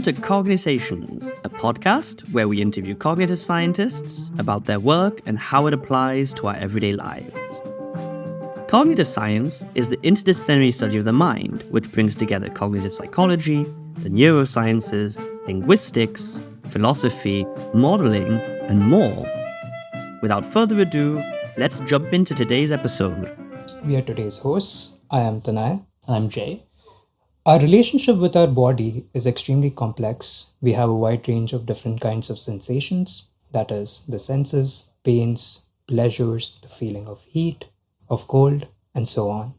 Welcome to Cognitions, a podcast where we interview cognitive scientists about their work and how it applies to our everyday lives. Cognitive science is the interdisciplinary study of the mind, which brings together cognitive psychology, the neurosciences, linguistics, philosophy, modeling, and more. Without further ado, let's jump into today's episode. We are today's hosts. I am Tanay. And I'm Jay. Our relationship with our body is extremely complex. We have a wide range of different kinds of sensations, that is, the senses, pains, pleasures, the feeling of heat, of cold, and so on.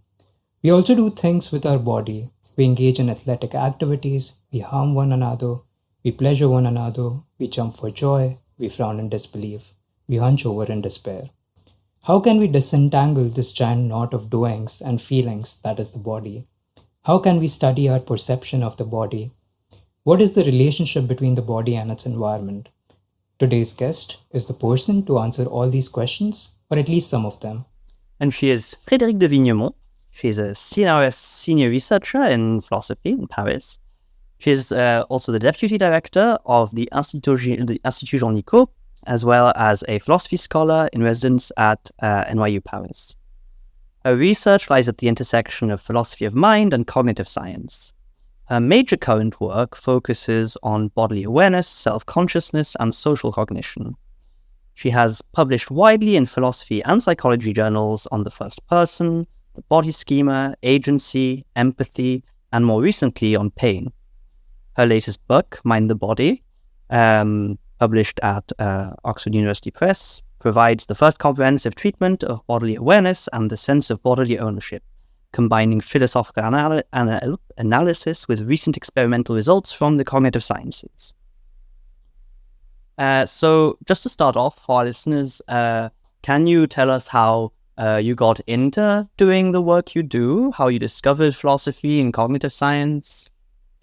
We also do things with our body. We engage in athletic activities, we harm one another, we pleasure one another, we jump for joy, we frown in disbelief, we hunch over in despair. How can we disentangle this giant knot of doings and feelings that is the body? How can we study our perception of the body? What is the relationship between the body and its environment? Today's guest is the person to answer all these questions, or at least some of them. And she is Frédérique de Vignemont. She's a CNRS senior researcher in philosophy in Paris. She's also the deputy director of the Institut Jean Nicod, as well as a philosophy scholar in residence at NYU Paris. Her research lies at the intersection of philosophy of mind and cognitive science. Her major current work focuses on bodily awareness, self-consciousness, and social cognition. She has published widely in philosophy and psychology journals on the first person, the body schema, agency, empathy, and more recently on pain. Her latest book, Mind the Body, published at Oxford University Press, provides the first comprehensive treatment of bodily awareness and the sense of bodily ownership, combining philosophical analysis with recent experimental results from the cognitive sciences. So just to start off for our listeners, can you tell us how you got into doing the work you do, how you discovered philosophy and cognitive science?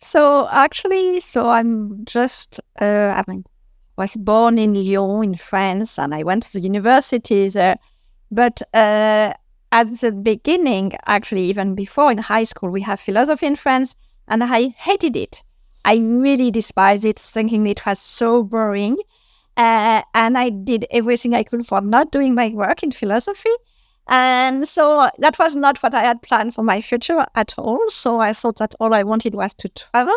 I'm just, was born in Lyon in France, and I went to the university there. But at the beginning, actually, even before in high school, we have philosophy in France, and I hated it. I really despised it, thinking it was so boring. And I did everything I could for not doing my work in philosophy. And so that was not what I had planned for my future at all. So I thought that all I wanted was to travel.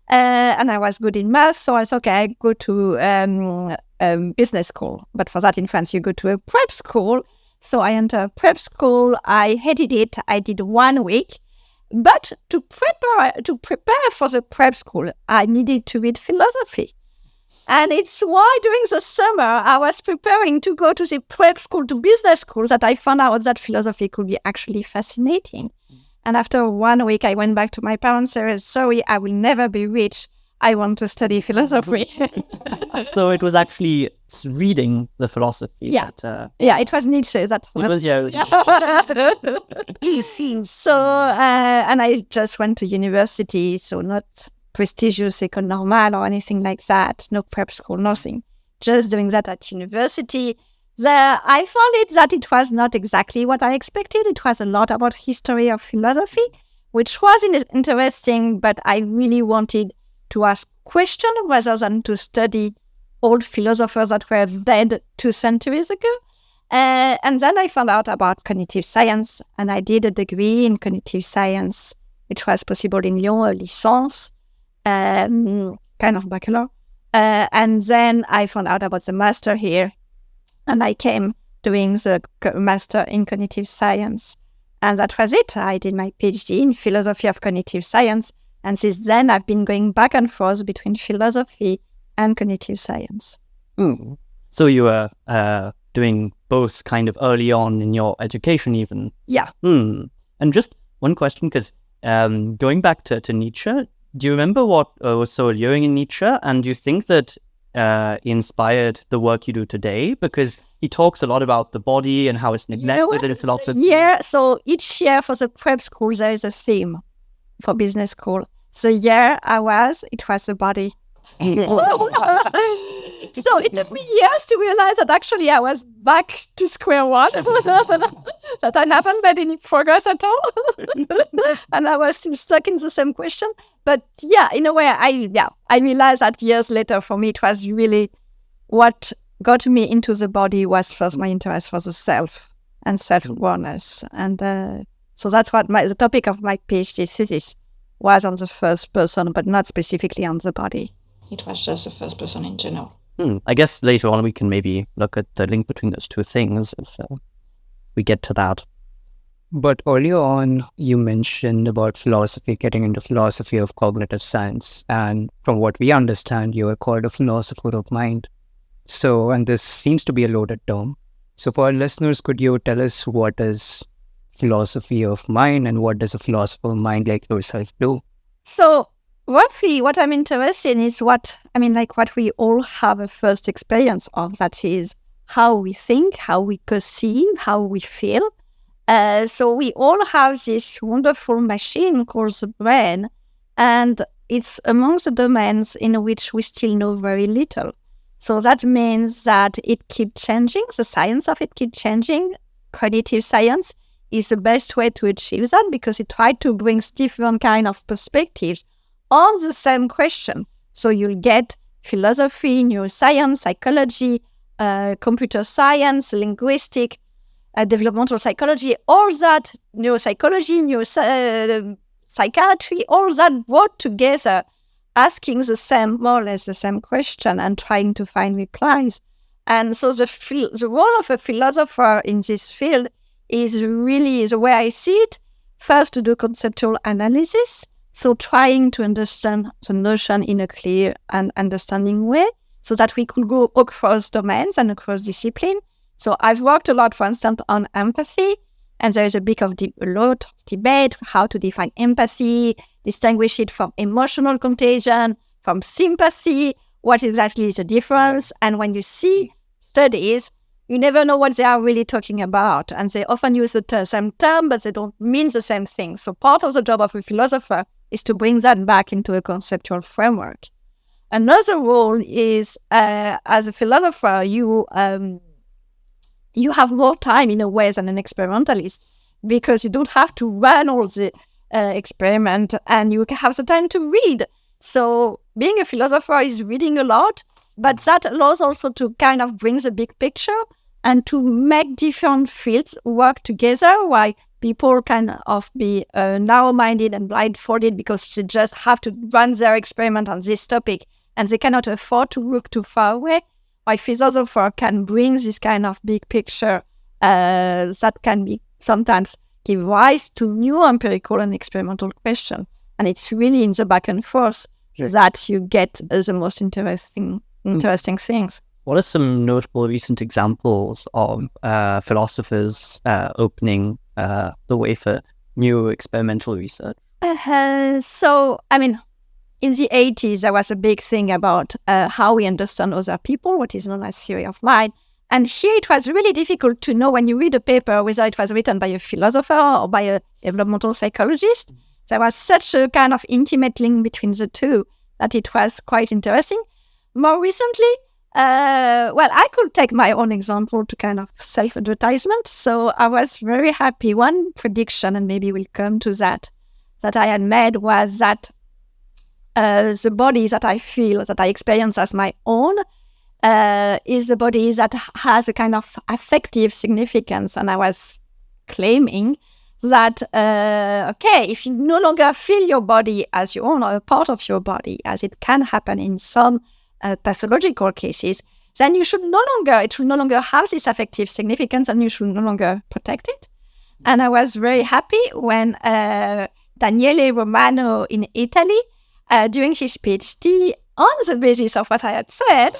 And I was good in math, so I thought, okay, I go to business school. But for that in France, you go to a prep school. So I entered prep school. I hated it. I did 1 week. But to prepare for the prep school, I needed to read philosophy. And it's why during the summer, I was preparing to go to the prep school, to business school, that I found out that philosophy could be actually fascinating. And after 1 week, I went back to my parents and said, sorry, I will never be rich. I want to study philosophy. So it was actually reading the philosophy. Yeah, it was Nietzsche. That was. And I just went to university, so not prestigious École Normale or anything like that. No prep school, nothing. Just doing that at university. I found that it was not exactly what I expected. It was a lot about history of philosophy, which was interesting, but I really wanted to ask questions rather than to study old philosophers that were dead 2 centuries ago. And then I found out about cognitive science, and I did a degree in cognitive science, which was possible in Lyon, a licence, kind of bachelor. And then I found out about the master here. And I came doing the master in cognitive science. And that was it. I did my PhD in philosophy of cognitive science. And since then, I've been going back and forth between philosophy and cognitive science. Mm. So you were doing both kind of early on in your education even? Yeah. And just one question, because going back to Nietzsche, do you remember what was so alluring in Nietzsche? And do you think that he inspired the work you do today? Because he talks a lot about the body and how it's neglected in philosophy. Yeah, so each year for the prep school, there is a theme for business school. The year it was the body. So it took me years to realize that actually I was back to square one, that I haven't made any progress at all. And I was still stuck in the same question. But yeah, in a way, I realized that years later, for me, it was really what got me into the body was first my interest for the self and self-awareness. And so that's what the topic of my PhD thesis was, on the first person, but not specifically on the body. It was just the first person in general. I guess later on we can maybe look at the link between those two things if we get to that. But earlier on, you mentioned about philosophy, getting into philosophy of cognitive science. And from what we understand, you are called a philosopher of mind. So, and this seems to be a loaded term. So for our listeners, could you tell us what is philosophy of mind and what does a philosopher of mind like yourself do? So what I'm interested in is what we all have a first experience of, that is how we think, how we perceive, how we feel. So we all have this wonderful machine called the brain, and it's amongst the domains in which we still know very little. So that means that it keeps changing, the science of it keeps changing. Cognitive science is the best way to achieve that, because it tries to bring different kind of perspectives on the same question. So you'll get philosophy, neuroscience, psychology, computer science, linguistic, developmental psychology, all that, neuropsychology, psychiatry, all that brought together, asking more or less the same question and trying to find replies. And so the role of a philosopher in this field is really, the way I see it, first to do conceptual analysis, so trying to understand the notion in a clear and understanding way, so that we could go across domains and across discipline. So I've worked a lot, for instance, on empathy, and there is a lot of debate how to define empathy, distinguish it from emotional contagion, from sympathy, what exactly is the difference. And when you see studies, you never know what they are really talking about. And they often use the same term, but they don't mean the same thing. So part of the job of a philosopher is to bring that back into a conceptual framework. Another role is, as a philosopher, you have more time in a way than an experimentalist, because you don't have to run all the experiment, and you have the time to read. So being a philosopher is reading a lot, but that allows also to kind of bring the big picture and to make different fields work together, while people kind of be narrow-minded and blindfolded because they just have to run their experiment on this topic and they cannot afford to look too far away. Why philosopher can bring this kind of big picture that can be sometimes give rise to new empirical and experimental questions. And it's really in the back and forth that you get the most interesting things. What are some notable recent examples of philosophers opening the way for new experimental research? In the 80s, there was a big thing about how we understand other people, what is known as theory of mind. And here it was really difficult to know when you read a paper whether it was written by a philosopher or by a developmental psychologist. There was such a kind of intimate link between the two that it was quite interesting. More recently, I could take my own example to kind of self-advertisement. So I was very happy. One prediction, and maybe we'll come to that I had made was that the body that I feel, that I experience as my own, is a body that has a kind of affective significance. And I was claiming that, if you no longer feel your body as your own or a part of your body, as it can happen in some pathological cases, then it should no longer have this affective significance and you should no longer protect it. And I was very happy when Daniele Romano in Italy, during his PhD, on the basis of what I had said,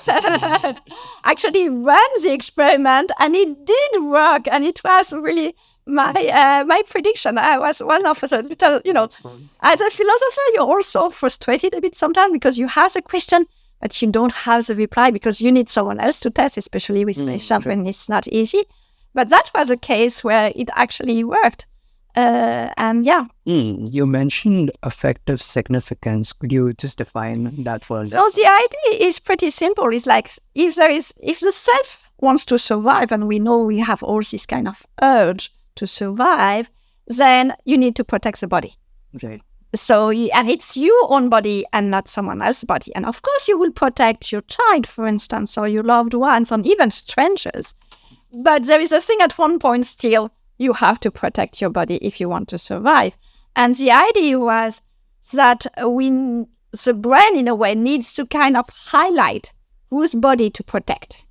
actually ran the experiment, and it did work, and it was really my prediction. I was one of the little, as a philosopher, you're also frustrated a bit sometimes because you have the question, but you don't have the reply because you need someone else to test, especially with patients when it's not easy. But that was a case where it actually worked. And yeah. You mentioned affective significance. Could you just define that for us? So the idea is pretty simple. It's like if the self wants to survive, and we know we have all this kind of urge to survive, then you need to protect the body. Right. So, and it's your own body and not someone else's body. And of course, you will protect your child, for instance, or your loved ones, or even strangers. But there is a thing at one point still, you have to protect your body if you want to survive. And the idea was that the brain, in a way, needs to kind of highlight whose body to protect.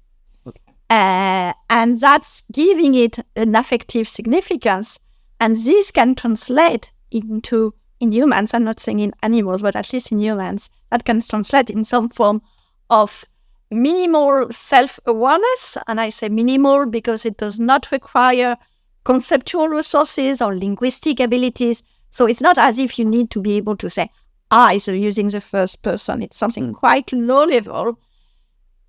Okay. And that's giving it an affective significance. And this can translate into, in humans, I'm not saying in animals, but at least in humans, that can translate in some form of minimal self-awareness. And I say minimal because it does not require conceptual resources or linguistic abilities. So it's not as if you need to be able to say, I, so using the first person. It's something quite low level.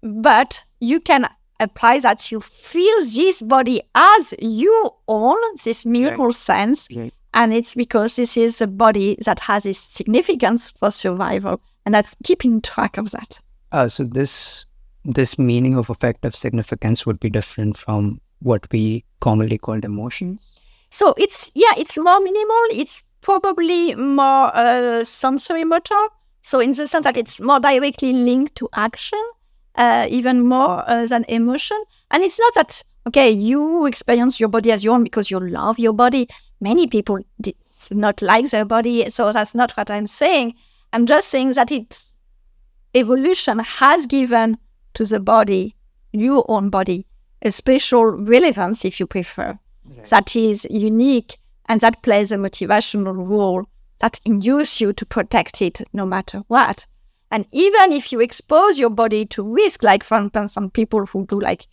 But you can apply that you feel this body as you own, this minimal sense. Right. And it's because this is a body that has this significance for survival. And that's keeping track of that. So this meaning of affective significance would be different from what we commonly call emotions? So it's more minimal. It's probably more sensory motor. So in the sense that it's more directly linked to action, even more than emotion. And it's not that, okay, you experience your body as your own because you love your body. Many people do not like their body. So that's not what I'm saying. I'm just saying that evolution has given to the body, your own body, a special relevance, if you prefer, that is unique and that plays a motivational role that induces you to protect it no matter what. And even if you expose your body to risk, like for instance, some people who do like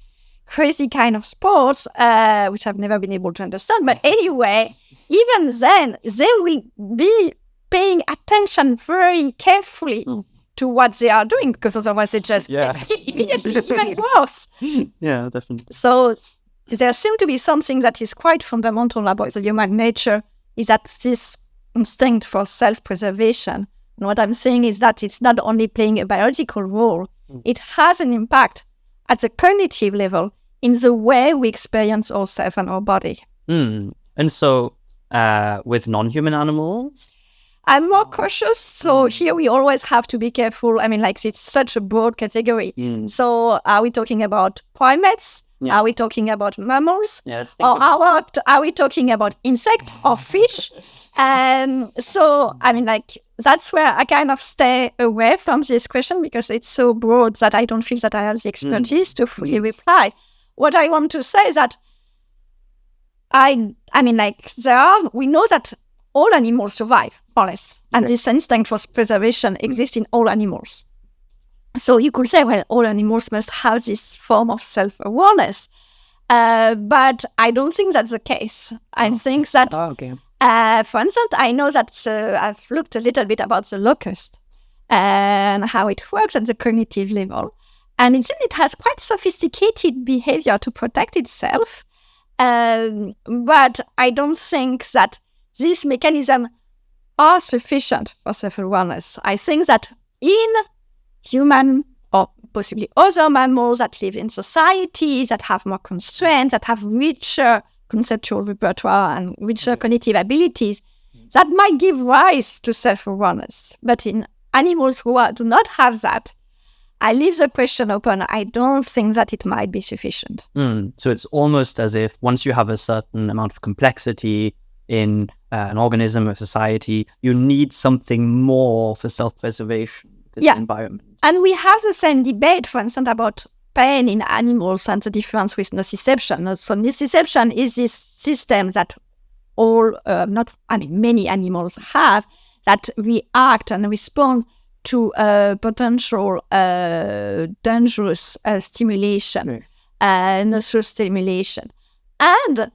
crazy kind of sports, which I've never been able to understand, but anyway, even then, they will be paying attention very carefully to what they are doing, because otherwise they just immediately even worse. Yeah, definitely. So there seems to be something that is quite fundamental about the human nature, is that this instinct for self-preservation. And what I'm saying is that it's not only playing a biological role, it has an impact at the cognitive level in the way we experience ourselves and our body. And so with non-human animals? I'm more cautious, so here we always have to be careful. I mean, like, it's such a broad category. So are we talking about primates? Yeah. Are we talking about mammals? Yeah, let's think Or about are we talking about insect or fish? So, I mean, like, that's where I kind of stay away from this question because it's so broad that I don't feel that I have the expertise to fully reply. What I want to say is that we know that all animals survive, more or less. And this instinct for preservation exists in all animals. So you could say, well, all animals must have this form of self-awareness. But I don't think that's the case. I think that, for instance, I know that I've looked a little bit about the locust and how it works at the cognitive level. And it has quite sophisticated behavior to protect itself. But I don't think that these mechanisms are sufficient for self-awareness. I think that in human or possibly other mammals that live in societies that have more constraints, that have richer conceptual repertoire and richer cognitive abilities, that might give rise to self-awareness. But in animals who do not have that, I leave the question open. I don't think that it might be sufficient. So it's almost as if once you have a certain amount of complexity in an organism or society, you need something more for self-preservation. Environment. And we have the same debate, for instance, about pain in animals and the difference with nociception. So nociception is this system that many animals have that react and respond to potential dangerous stimulation, nociceptive stimulation. And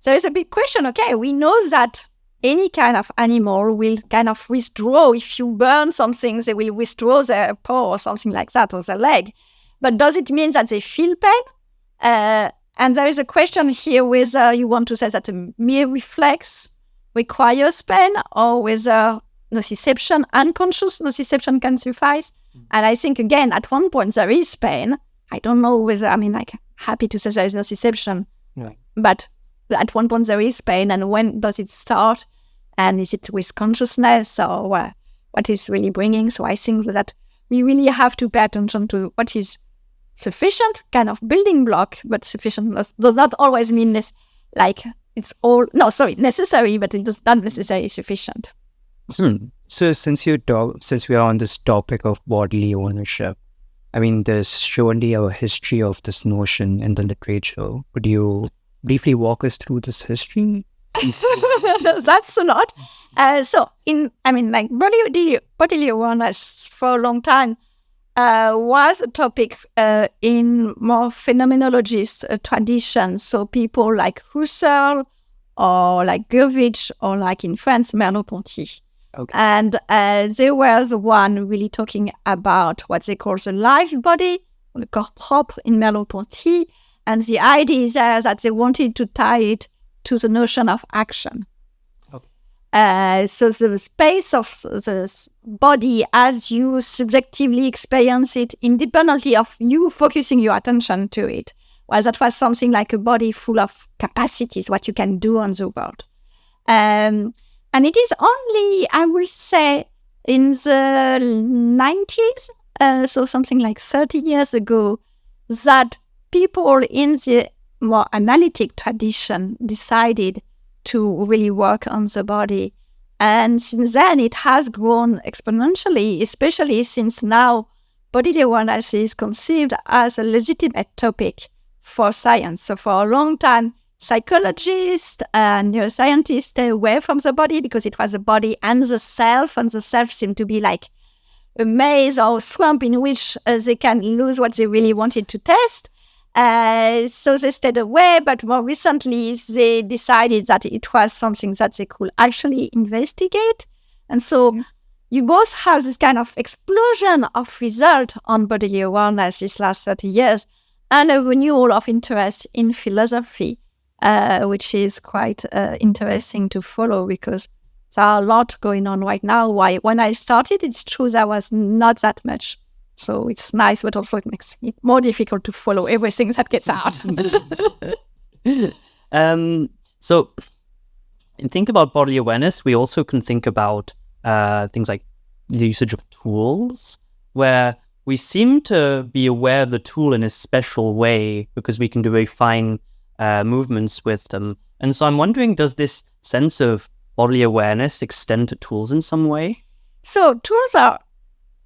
there is a big question, okay, we know that any kind of animal will kind of withdraw. If you burn something, they will withdraw their paw or something like that, or their leg. But does it mean that they feel pain? And there is a question here whether you want to say that a mere reflex requires pain or whether nociception, unconscious nociception can suffice. And I think, again, at one point there is pain. I don't know whether, happy to say there is nociception, but at one point there is pain, and when does it start? And is it with consciousness or what is really bringing? So I think that we really have to pay attention to what is sufficient kind of building block, but sufficient does not always mean necessary, but it does not necessarily sufficient. So since we are on this topic of bodily ownership, there's surely a history of this notion in the literature. Could you briefly walk us through this history? That's a lot. Bodily awareness for a long time was a topic in more phenomenologist traditions. So people like Husserl or like Gervich or like in France, Merleau-Ponty. Okay. And there was one really talking about what they call the life body, le corps propre in Merleau-Ponty. And the idea is that they wanted to tie it to the notion of action. Okay. So the space of the body as you subjectively experience it independently of you focusing your attention to it. Well, that was something like a body full of capacities, what you can do on the world. And it is only, I will say, in the 90s, so something like 30 years ago, that people in the more analytic tradition decided to really work on the body. And since then, it has grown exponentially, especially since now bodily awareness is conceived as a legitimate topic for science. So for a long time, psychologists and neuroscientists stay away from the body because it was the body and the self seemed to be like a maze or swamp in which they can lose what they really wanted to test. So they stayed away, but more recently they decided that it was something that they could actually investigate. And so you both have this kind of explosion of result on bodily awareness these last 30 years and a renewal of interest in philosophy, which is quite interesting to follow because there are a lot going on right now. When I started, it's true there was not that much. So it's nice, but also it makes it more difficult to follow everything that gets out. So in think about bodily awareness, we also can think about things like the usage of tools, where we seem to be aware of the tool in a special way because we can do very fine movements with them. And so I'm wondering, does this sense of bodily awareness extend to tools in some way? So tools are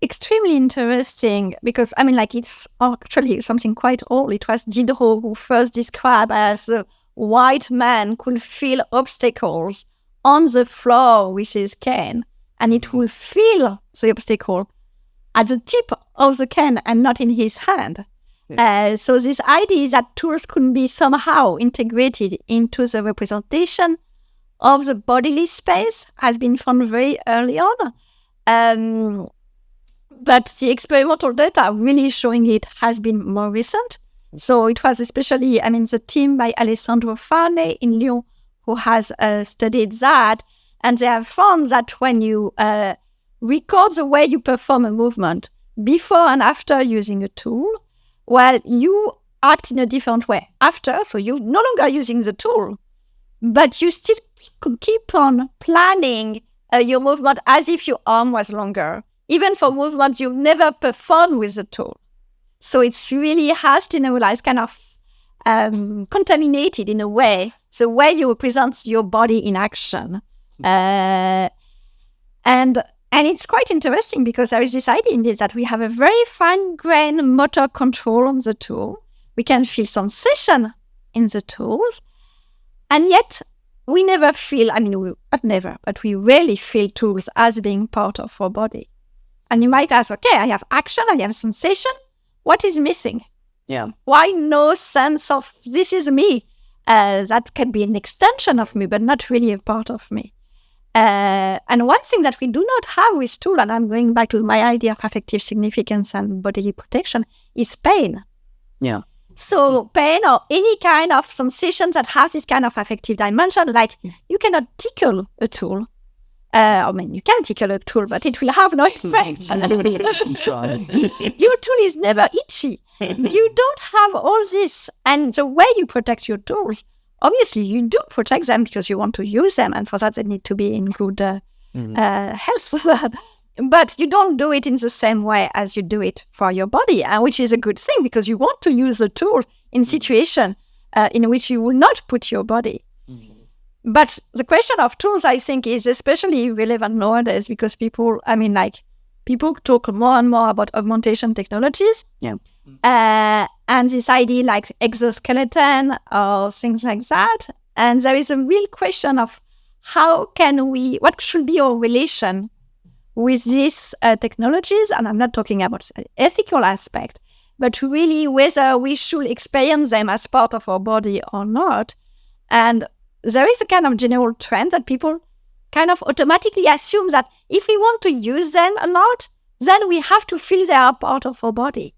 extremely interesting because, it's actually something quite old. It was Diderot who first described as a white man could feel obstacles on the floor with his cane, and it will feel the obstacle at the tip of the cane and not in his hand. So this idea is that tools could be somehow integrated into the representation of the bodily space has been found very early on. But the experimental data really showing it has been more recent. So it was especially, the team by Alessandro Farne in Lyon who has studied that. And they have found that when you record the way you perform a movement before and after using a tool, well, you act in a different way after. So you're no longer using the tool, but you still keep on planning your movement as if your arm was longer, even for movements you've never performed with the tool. So it's really has generalized, kind of contaminated in a way, the way you represent your body in action. And it's quite interesting because there is this idea indeed that we have a very fine-grained motor control on the tool. We can feel sensation in the tools. And yet we never feel, not never, but we rarely feel tools as being part of our body. And you might ask, okay, I have action, I have sensation. What is missing? Yeah. Why no sense of this is me? That can be an extension of me, but not really a part of me. And one thing that we do not have with tool, and I'm going back to my idea of affective significance and bodily protection, is pain. Yeah. So pain or any kind of sensation that has this kind of affective dimension, like you cannot tickle a tool. You can tickle a tool, but it will have no effect. Your tool is never itchy. You don't have all this. And the way you protect your tools, obviously you do protect them because you want to use them. And for that, they need to be in good health. But you don't do it in the same way as you do it for your body, which is a good thing because you want to use the tools in situations in which you will not put your body. But the question of tools, I think, is especially relevant nowadays because people talk more and more about augmentation technologies. Yeah. And this idea like exoskeleton or things like that. And there is a real question of what should be our relation with these technologies. And I'm not talking about the ethical aspect, but really whether we should experience them as part of our body or not. And there is a kind of general trend that people kind of automatically assume that if we want to use them a lot, then we have to feel they are part of our body.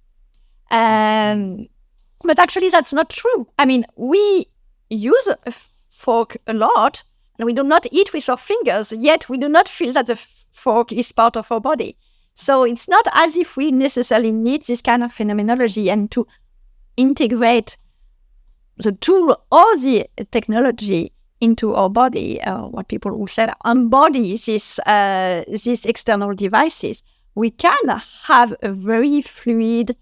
But actually, that's not true. I mean, we use a fork a lot, and we do not eat with our fingers, yet we do not feel that the fork is part of our body. So it's not as if we necessarily need this kind of phenomenology and to integrate the tool or the technology into our body, what people will say, embody these external devices. We can have a very fluid,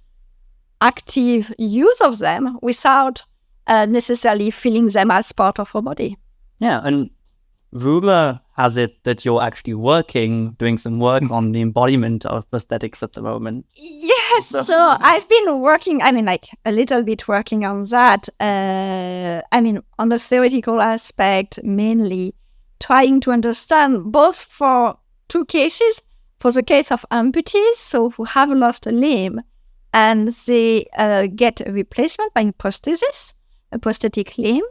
active use of them without necessarily feeling them as part of our body. Yeah, and rumor has it that you're actually doing some work on the embodiment of prosthetics at the moment. Yes, so I've been working, a little bit working on that. On the theoretical aspect, mainly trying to understand both for two cases, for the case of amputees, so who have lost a limb, and they get a replacement by a prosthesis, a prosthetic limb,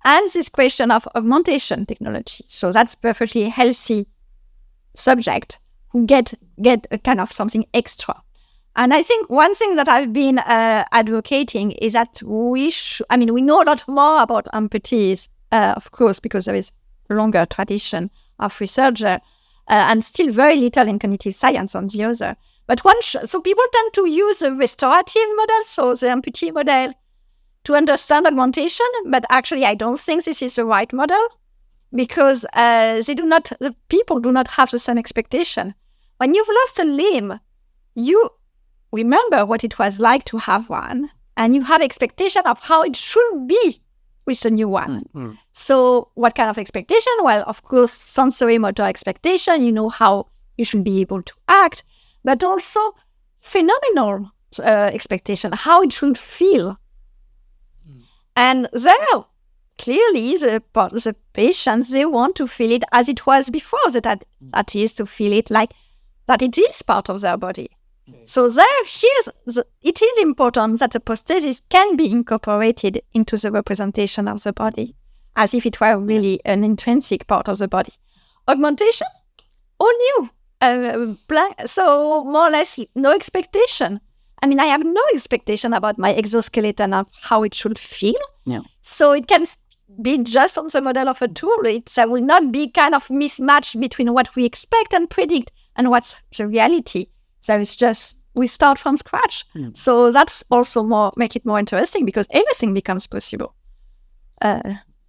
and this question of augmentation technology. So that's perfectly healthy subject who get a kind of something extra. And I think one thing that I've been advocating is that we know a lot more about amputees, of course, because there is a longer tradition of research and still very little in cognitive science on the other. But so people tend to use the restorative model, so the amputee model, to understand augmentation, but actually I don't think this is the right model because the people do not have the same expectation. When you've lost a limb, you remember what it was like to have one, and you have expectation of how it should be with a new one. Mm-hmm. So what kind of expectation? Well, of course, sensory motor expectation, you know how you should be able to act, but also phenomenal expectation, how it should feel. And there, clearly, the patients, they want to feel it as it was before, that is, to feel it like that it is part of their body. Okay. So it is important that the prosthesis can be incorporated into the representation of the body, as if it were really an intrinsic part of the body. Augmentation, all new. So more or less no expectation. I have no expectation about my exoskeleton of how it should feel. Yeah. So it can be just on the model of a tool. There will not be kind of mismatch between what we expect and predict and what's the reality. There is just, we start from scratch. Yeah. So that's also make it more interesting because everything becomes possible.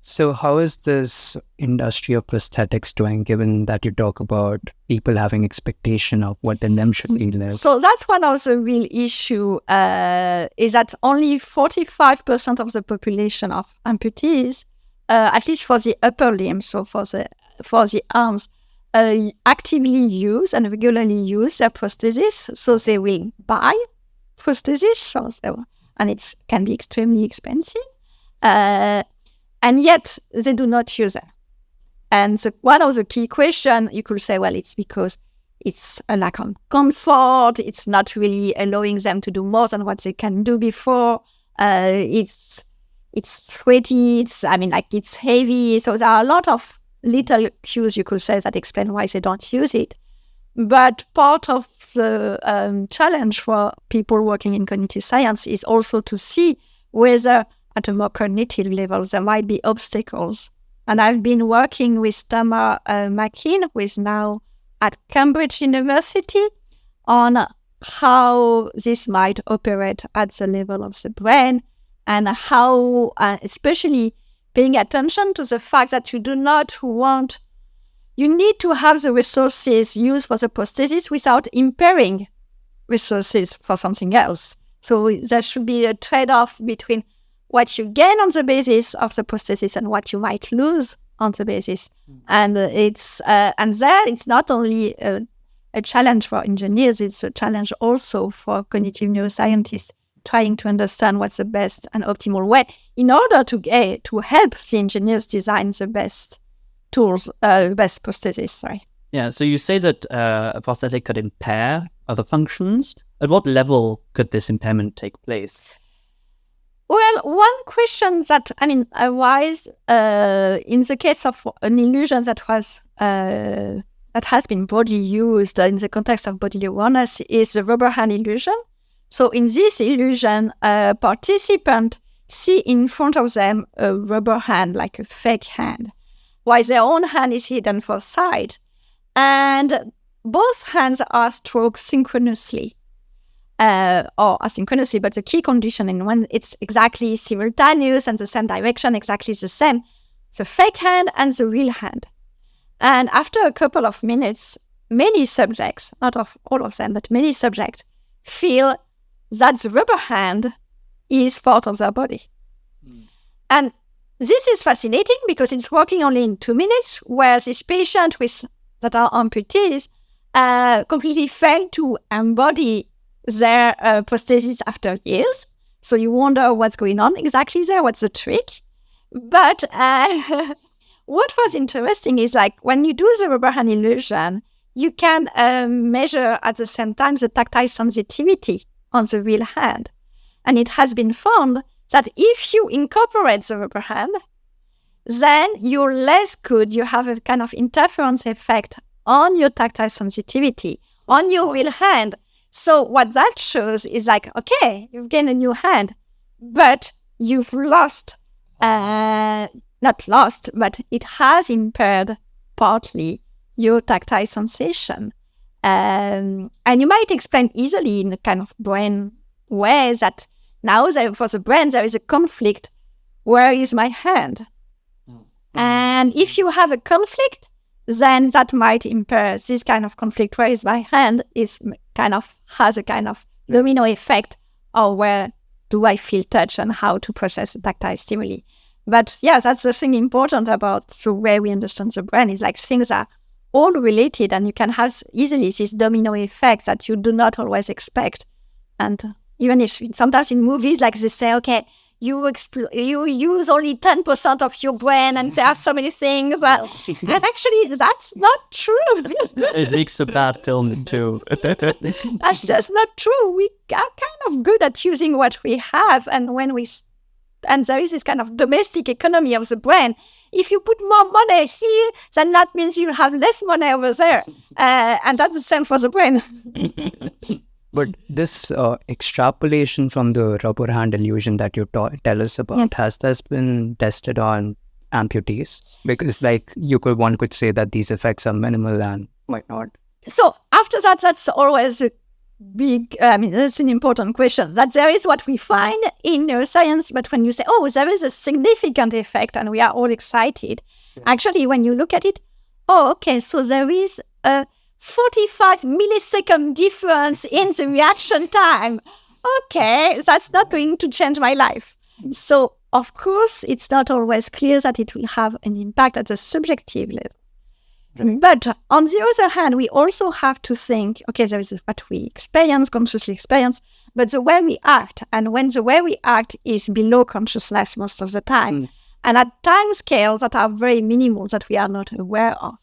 So how is this industry of prosthetics doing, given that you talk about people having expectation of what the limb should be like? So that's one of the real issue, is that only 45% of the population of amputees, at least for the upper limb, so for the arms, actively use and regularly use their prosthesis. So they will buy prosthesis, and it can be extremely expensive. And yet, they do not use them. And one of the key questions, you could say, well, it's because it's a lack of comfort. It's not really allowing them to do more than what they can do before. It's sweaty. It's heavy. So there are a lot of little cues, you could say, that explain why they don't use it. But part of the challenge for people working in cognitive science is also to see whether at a more cognitive level there might be obstacles. And I've been working with Tamar McKean, who is now at Cambridge University, on how this might operate at the level of the brain, and how, especially paying attention to the fact that you need to have the resources used for the prosthesis without impairing resources for something else. So there should be a trade-off between what you gain on the basis of the prosthesis and what you might lose on the basis. And it's not only a challenge for engineers, it's a challenge also for cognitive neuroscientists, trying to understand what's the best and optimal way in order to help the engineers design the best tools, best prosthesis, sorry. Yeah, so you say that a prosthetic could impair other functions. At what level could this impairment take place? Well, one question that, arise in the case of an illusion that has been broadly used in the context of bodily awareness is the rubber hand illusion. So in this illusion, a participant see in front of them a rubber hand, like a fake hand, while their own hand is hidden for sight. And both hands are stroked synchronously. Or asynchronously, but the key condition in when it's exactly simultaneous and the same direction, exactly the same, the fake hand and the real hand. And after a couple of minutes, many subjects, not of all of them, but many subjects, feel that the rubber hand is part of their body. And this is fascinating because it's working only in 2 minutes, whereas this patient that are amputees completely fail to embody their prosthesis after years. So you wonder what's going on exactly there, what's the trick. But what was interesting is when you do the rubber hand illusion, you can measure at the same time the tactile sensitivity on the real hand. And it has been found that if you incorporate the rubber hand, then you're less good, you have a kind of interference effect on your tactile sensitivity, on your real hand. So what that shows is okay, you've gained a new hand, but you've lost, not lost, but it has impaired partly your tactile sensation. And you might explain easily in a kind of brain way that now for the brain there is a conflict. Where is my hand? And if you have a conflict, then that might impair this kind of conflict. Where is my hand has a kind of domino effect, or where do I feel touch and how to process the tactile stimuli. But yeah, that's the thing important about the way we understand the brain is things are all related, and you can have easily this domino effect that you do not always expect. And even if sometimes in movies they say, okay, you use only 10% of your brain and there are so many things. And actually, that's not true. It makes a bad film too. That's just not true. We are kind of good at using what we have. And and there is this kind of domestic economy of the brain. If you put more money here, then that means you'll have less money over there. And that's the same for the brain. But this extrapolation from the rubber hand illusion that you tell us about, has this been tested on amputees? Because one could say that these effects are minimal and might not. So after that, that's always a big, that's an important question. That there is what we find in neuroscience, but when you say, oh, there is a significant effect and we are all excited, actually, when you look at it, oh, okay, so there is a 45 millisecond difference in the reaction time. Okay, that's not going to change my life. So, of course, it's not always clear that it will have an impact at the subjective level. But on the other hand, we also have to think, okay, there is what we experience, consciously experience, but the way we act, and when the way we act is below consciousness most of the time, and at time scales that are very minimal that we are not aware of.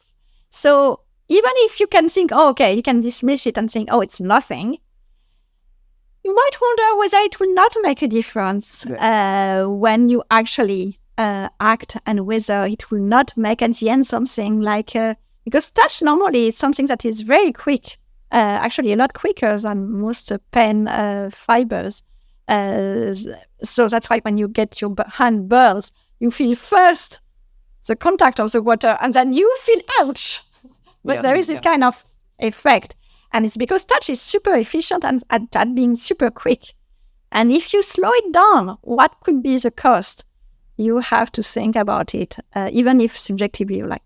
So even if you can think, oh, okay, you can dismiss it and think, oh, it's nothing, you might wonder whether it will not make a difference when you actually act, and whether it will not make at the end something because touch normally is something that is very quick, actually a lot quicker than most pain fibers. So that's why when you get your hand burns, you feel first the contact of the water, and then you feel ouch. But there is this kind of effect. And it's because touch is super efficient and at being super quick. And if you slow it down, what could be the cost? You have to think about it, even if subjectively you're like...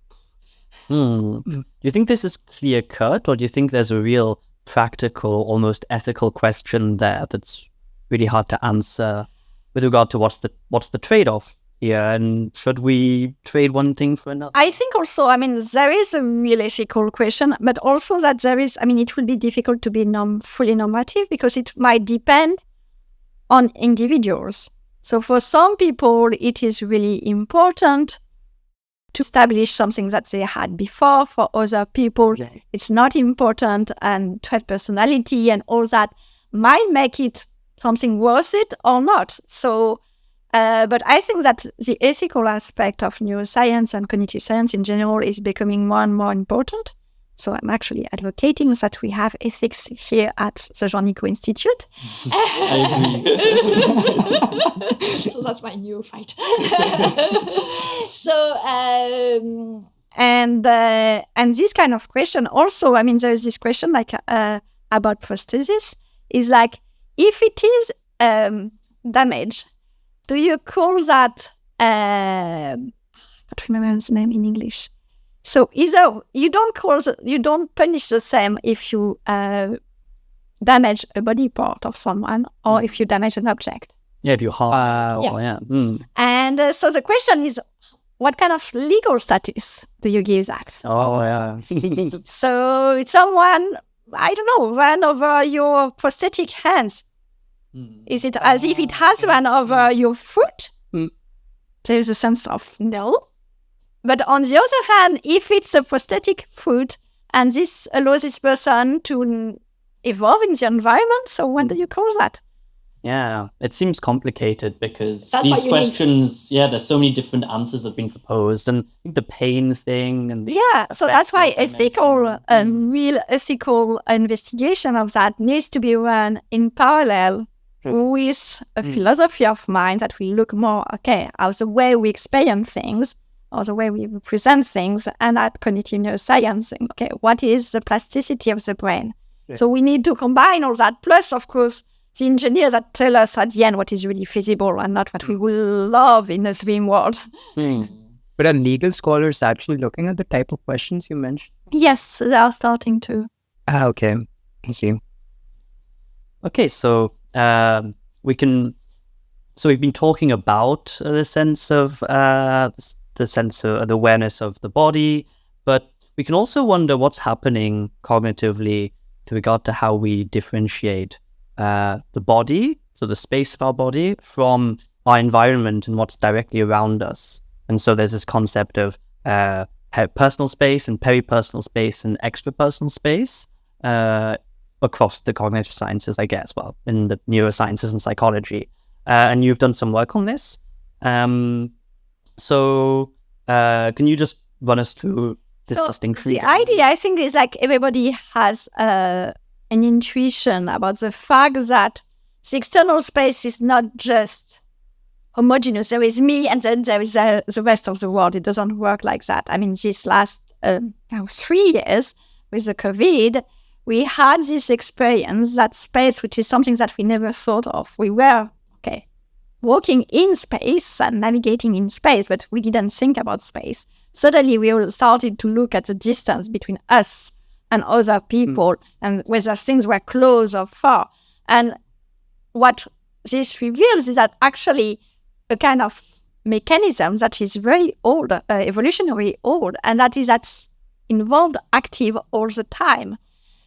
Do you think this is clear-cut, or do you think there's a real practical, almost ethical question there that's really hard to answer with regard to what's the trade-off here, and should we trade one thing for another? I think also, there is a real ethical question, but also that there is, it will be difficult to be fully normative because it might depend on individuals. So for some people, it is really important to establish something that they had before. For other people, it's not important, and trait personality and all that might make it something worth it or not. So, but I think that the ethical aspect of neuroscience and cognitive science in general is becoming more and more important. So I'm actually advocating that we have ethics here at the Jean Nicod Institute. I agree. So that's my new fight. So, and this kind of question also, there is this question about prosthesis, is like, if it is damage, do you call that, I can't remember his name in English. So either you don't punish the same if you damage a body part of someone or if you damage an object. Yeah, if you harm. And so the question is, what kind of legal status do you give that? Oh, yeah. So someone, I don't know, ran over your prosthetic hands. Is it as if it has run over your foot? There's a sense of no. But on the other hand, if it's a prosthetic foot and this allows this person to evolve in the environment, so what do you call that? Yeah, it seems complicated because these questions, there's so many different answers that have been proposed, and I think the pain thing and so that's why real ethical investigation of that needs to be run in parallel with a philosophy of mind that will look more, how the way we experience things or the way we represent things, and at cognitive neuroscience, what is the plasticity of the brain? Yeah. So we need to combine all that, plus, of course, the engineers that tell us at the end what is really feasible and not what we will love in a dream world. But are legal scholars actually looking at the type of questions you mentioned? Yes, they are starting to. Okay. I see. Okay, so we've been talking about the sense of the awareness of the body, but we can also wonder what's happening cognitively with regard to how we differentiate the body, so the space of our body, from our environment and what's directly around us. And so there's this concept of personal space and peripersonal space and extrapersonal space across the cognitive sciences, I guess, in the neurosciences and psychology. And you've done some work on this. So can you just run us through this distinction? The idea, I think, is like everybody has an intuition about the fact that the external space is not just homogeneous. There is me and then there is the rest of the world. It doesn't work like that. This last 3 years with the COVID, we had this experience, that space, which is something that we never thought of. We were, walking in space and navigating in space, but we didn't think about space. Suddenly, we all started to look at the distance between us and other people and whether things were close or far. And what this reveals is that actually a kind of mechanism that is very old, evolutionary old, and that's involved active all the time.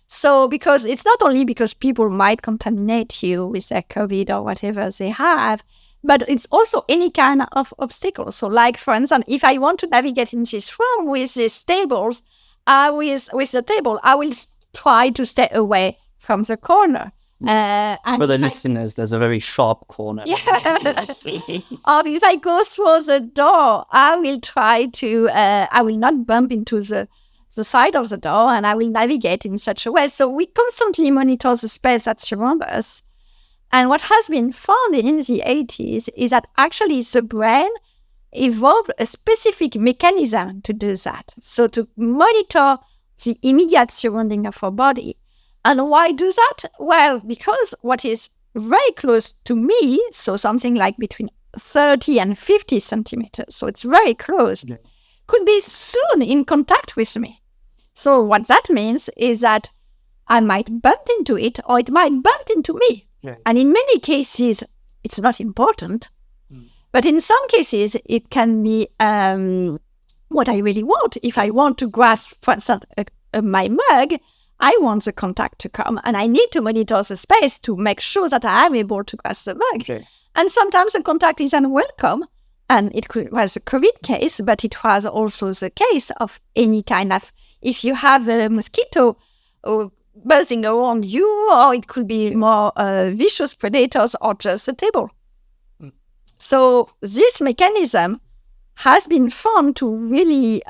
So because it's not only because people might contaminate you with their COVID or whatever they have, but it's also any kind of obstacle. So like, for instance, if I want to navigate in this room with these tables, with the table, I will try to stay away from the corner. For the listeners, there's a very sharp corner. Yes. Or if I go through the door, I will try to, I will not bump into the side of the door, and I will navigate in such a way. So we constantly monitor the space that surrounds us. And what has been found in the 80s is that actually the brain evolved a specific mechanism to do that. So to monitor the immediate surrounding of our body. And why do that? Well, because what is very close to me, so something like between 30 and 50 centimeters, so it's very close, could be soon in contact with me. So what that means is that I might bump into it or it might bump into me. Right. And in many cases, it's not important. But in some cases, it can be what I really want. If I want to grasp, for instance, my mug, I want the contact to come. And I need to monitor the space to make sure that I am able to grasp the mug. Okay. And sometimes the contact is unwelcome. And was a COVID case, but it was also the case of any kind of, if you have a mosquito buzzing around you, or it could be more vicious predators or just a table. So this mechanism has been found to really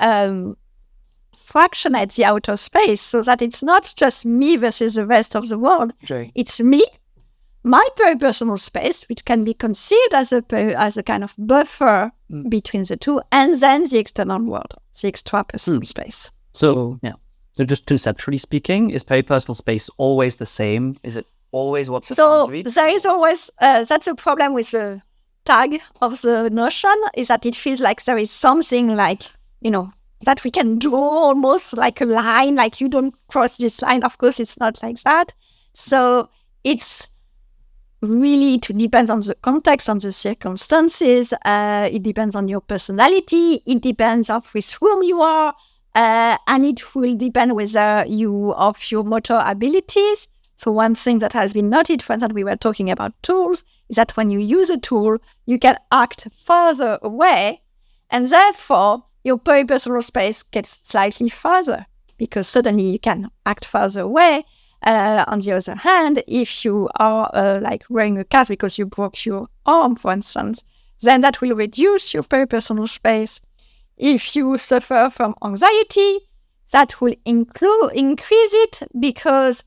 fractionate the outer space so that it's not just me versus the rest of the world. Okay. It's me, my personal space, which can be conceived as a kind of buffer between the two, and then the external world, the extra-personal space. So just conceptually speaking, is peripersonal space always the same? Is it always what's the boundary? So there is always, that's a problem with the tag of the notion, is that it feels like there is something like, that we can draw almost like a line, like you don't cross this line. Of course, it's not like that. So it's really depends on the context, on the circumstances. It depends on your personality. It depends on with whom you are. And it will depend whether of your motor abilities. So one thing that has been noted, for instance, we were talking about tools, is that when you use a tool, you can act further away, and therefore your peripersonal space gets slightly further, because suddenly you can act further away. On the other hand, if you are like wearing a cast because you broke your arm, for instance, then that will reduce your peripersonal space. If you suffer from anxiety, that will increase it, because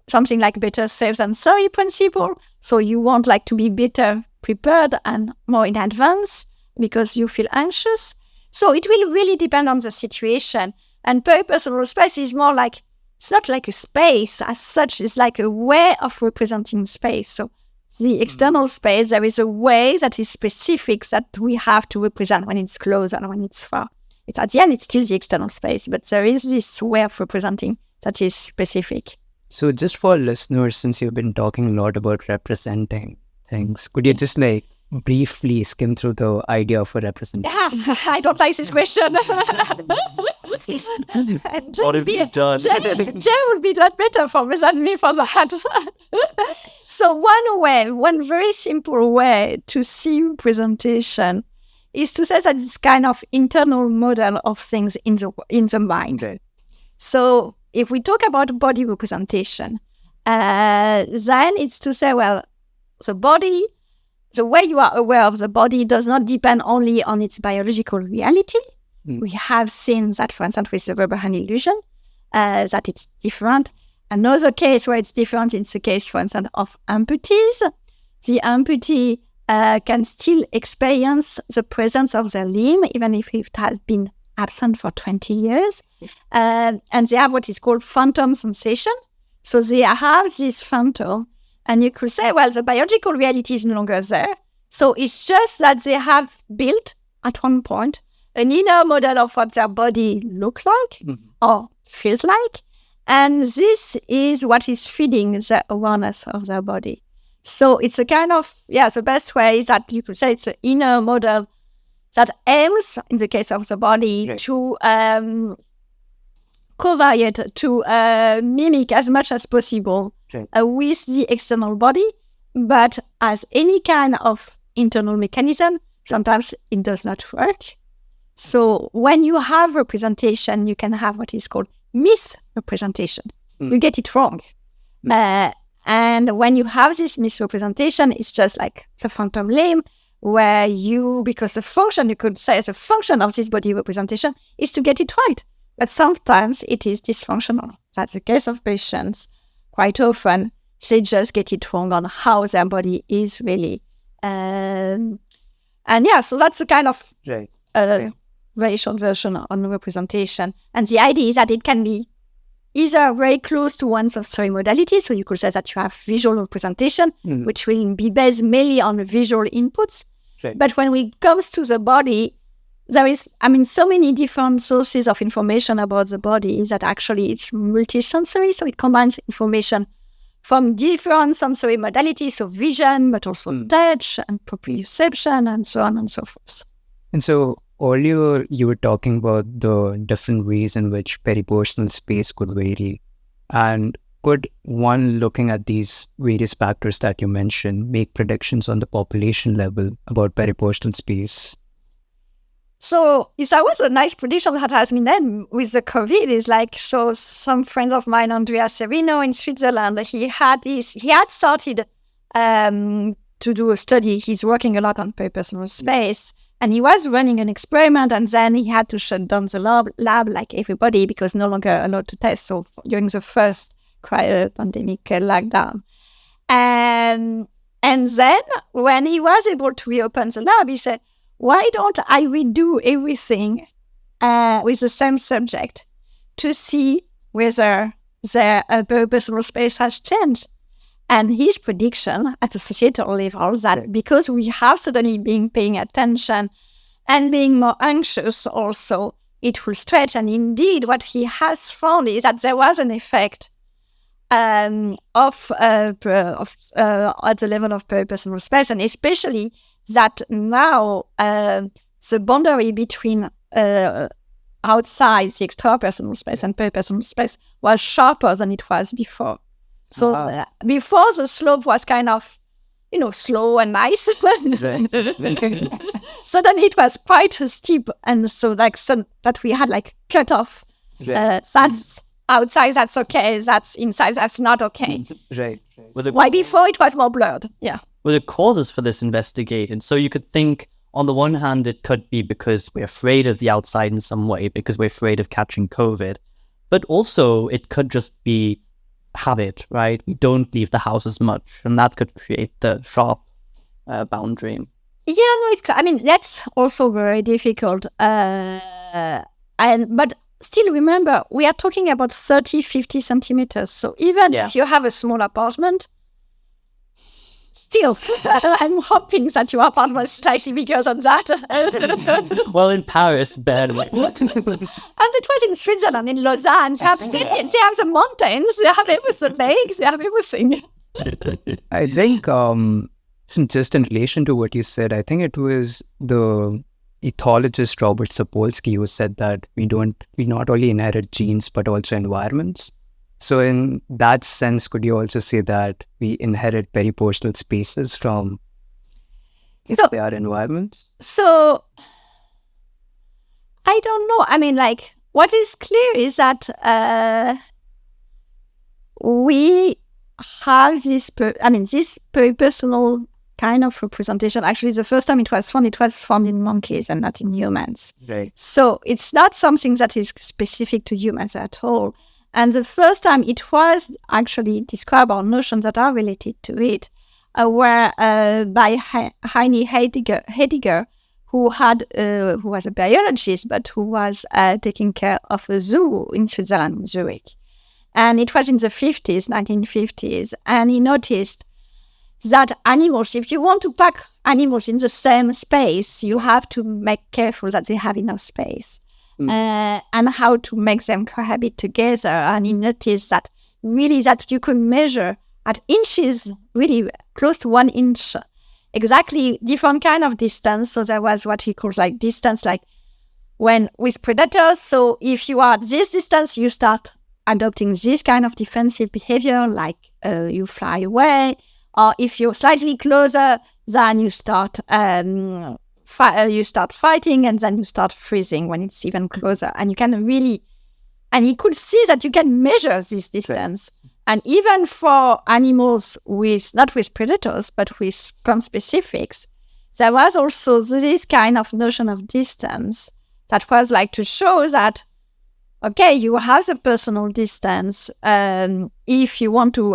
something like better safe than sorry principle. So you want like to be better prepared and more in advance because you feel anxious. So it will really depend on the situation. And peripersonal space is more like, it's not like a space as such, it's like a way of representing space. So the external space, there is a way that is specific that we have to represent when it's close and when it's far. At the end, it's still the external space, but there is this way of representing that is specific. So just for listeners, since you've been talking a lot about representing things, could you just like briefly skim through the idea of a representation? Yeah, I don't like this question. What have you done? Jay would be a lot better for me than me for that. So one very simple way to see representation is to say that it's kind of internal model of things in the mind. Okay. So if we talk about body representation, then it's to say, well, the body, the way you are aware of the body does not depend only on its biological reality. We have seen that, for instance, with the rubber hand illusion, that it's different. Another case where it's different is the case, for instance, of amputees. The amputee can still experience the presence of their limb, even if it has been absent for 20 years. And they have what is called phantom sensation. So they have this phantom, and you could say, well, the biological reality is no longer there. So it's just that they have built, at one point, an inner model of what their body looks like or feels like. And this is what is feeding the awareness of their body. So it's a kind of, the best way is that you could say it's an inner model that aims, in the case of the body, to covariate, to mimic as much as possible with the external body. But as any kind of internal mechanism, sometimes it does not work. So when you have representation, you can have what is called misrepresentation. You get it wrong. And when you have this misrepresentation, it's just like the phantom limb, where because the function, you could say, the function of this body representation is to get it right. But sometimes it is dysfunctional. That's the case of patients. Quite often, they just get it wrong on how their body is really. And yeah, so that's the kind of very short version on representation. And the idea is that it can be either very close to one sensory modality, so you could say that you have visual representation, which will be based mainly on visual inputs. Right. But when it comes to the body, there is, so many different sources of information about the body that actually it's multisensory, so it combines information from different sensory modalities, so vision, but also touch and proprioception and so on and so forth. And so earlier you were talking about the different ways in which peripersonal space could vary. And could one, looking at these various factors that you mentioned, make predictions on the population level about peripersonal space? So that was a nice prediction that has been done with the COVID. Is like, so some friends of mine, Andrea Serino in Switzerland, he had started to do a study. He's working a lot on peripersonal space, and he was running an experiment, and then he had to shut down the lab like everybody because no longer allowed to test. So during the first pandemic lockdown, and then when he was able to reopen the lab, he said, why don't I redo everything with the same subject to see whether their peripersonal space has changed? And his prediction at the societal level that because we have suddenly been paying attention and being more anxious also, it will stretch. And indeed, what he has found is that there was an effect at the level of peripersonal space, and especially that now the boundary between outside the extrapersonal space and peripersonal space was sharper than it was before. So before the slope was kind of, slow and nice. So then it was quite steep, and so that we had like cut off. That's outside, that's okay. That's inside, that's not okay. Right. Why before it was more blurred? Yeah. Were the causes for this investigated? So you could think, on the one hand, it could be because we're afraid of the outside in some way, because we're afraid of catching COVID. But also, it could just be habit, right? We don't leave the house as much, and that could create the sharp boundary. Yeah, no, that's also very difficult. But still, remember, we are talking about 30, 50 centimeters. So even if you have a small apartment, still, I'm hoping that your apartment is slightly bigger than that. Well, in Paris, barely. And it was in Switzerland, in Lausanne. They have the mountains, they have the lakes, they have everything. I think, just in relation to what you said, I think it was the ethologist Robert Sapolsky who said that we not only inherit genes, but also environments. So in that sense, could you also say that we inherit peripersonal spaces from our environment? So, I don't know. What is clear is that we have this peripersonal kind of representation. Actually, the first time it was found in monkeys and not in humans. Right. So it's not something that is specific to humans at all. And the first time it was actually described, or notions that are related to it, were by Heini Hediger, who was a biologist, but who was taking care of a zoo in Switzerland, in Zurich. And it was in the 1950s. And he noticed that animals, if you want to pack animals in the same space, you have to make careful that they have enough space. And how to make them cohabit together. And he noticed that really that you could measure at inches, really close to 1 inch, exactly different kind of distance. So there was what he calls like distance, like when with predators. So if you are at this distance, you start adopting this kind of defensive behavior, like you fly away. Or if you're slightly closer, then you start fighting, and then you start freezing when it's even closer. And you can really, and you could see that you can measure this distance. Right. And even for animals not with predators, but with conspecifics, there was also this kind of notion of distance that was like to show that, okay, you have the personal distance. If you want to,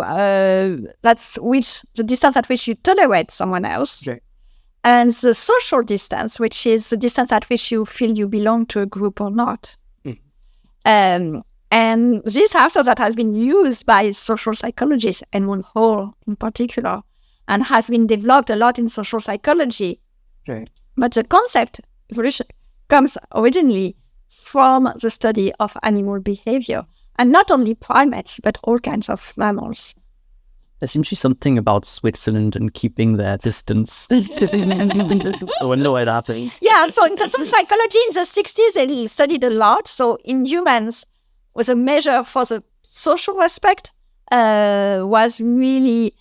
that's the distance at which you tolerate someone else. Right. And the social distance, which is the distance at which you feel you belong to a group or not. And this after that has been used by social psychologists, Edmund Hall in particular, and has been developed a lot in social psychology. Right. But the concept, evolution, comes originally from the study of animal behavior, and not only primates, but all kinds of mammals. There seems to be something about Switzerland and keeping their distance. I wonder why that happens. Yeah, so in terms of psychology, in the 60s, they studied a lot. So in humans, was a measure for the social aspect, was really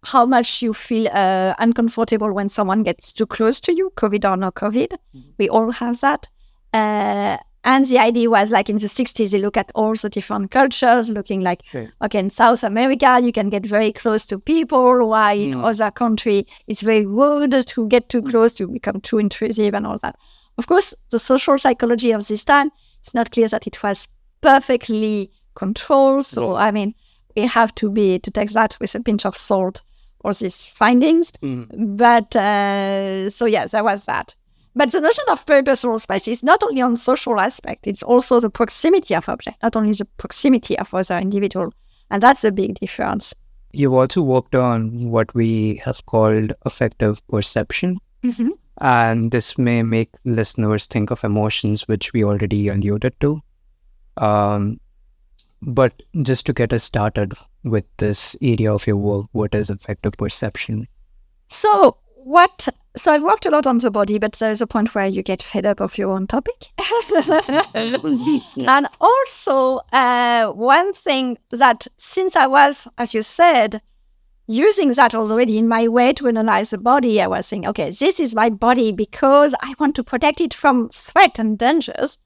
how much you feel uncomfortable when someone gets too close to you, COVID or no COVID. We all have that. And the idea was like in the 60s, they look at all the different cultures, looking like, okay, in South America, you can get very close to people, while in other country, it's very rude to get too close, to become too intrusive and all that. Of course, the social psychology of this time, it's not clear that it was perfectly controlled. So, I mean, we have to take that with a pinch of salt, or these findings. But, so yeah, there was that. But the notion of peripersonal space is not only on social aspect, it's also the proximity of object, not only the proximity of other individual. And that's a big difference. You've also worked on what we have called affective perception. And this may make listeners think of emotions, which we already alluded to. But just to get us started with this area of your work, what is affective perception? So I've worked a lot on the body, but there's a point where you get fed up of your own topic. And also, one thing that since I was, as you said, using that already in my way to analyze the body, I was saying, okay, this is my body because I want to protect it from threat and dangers.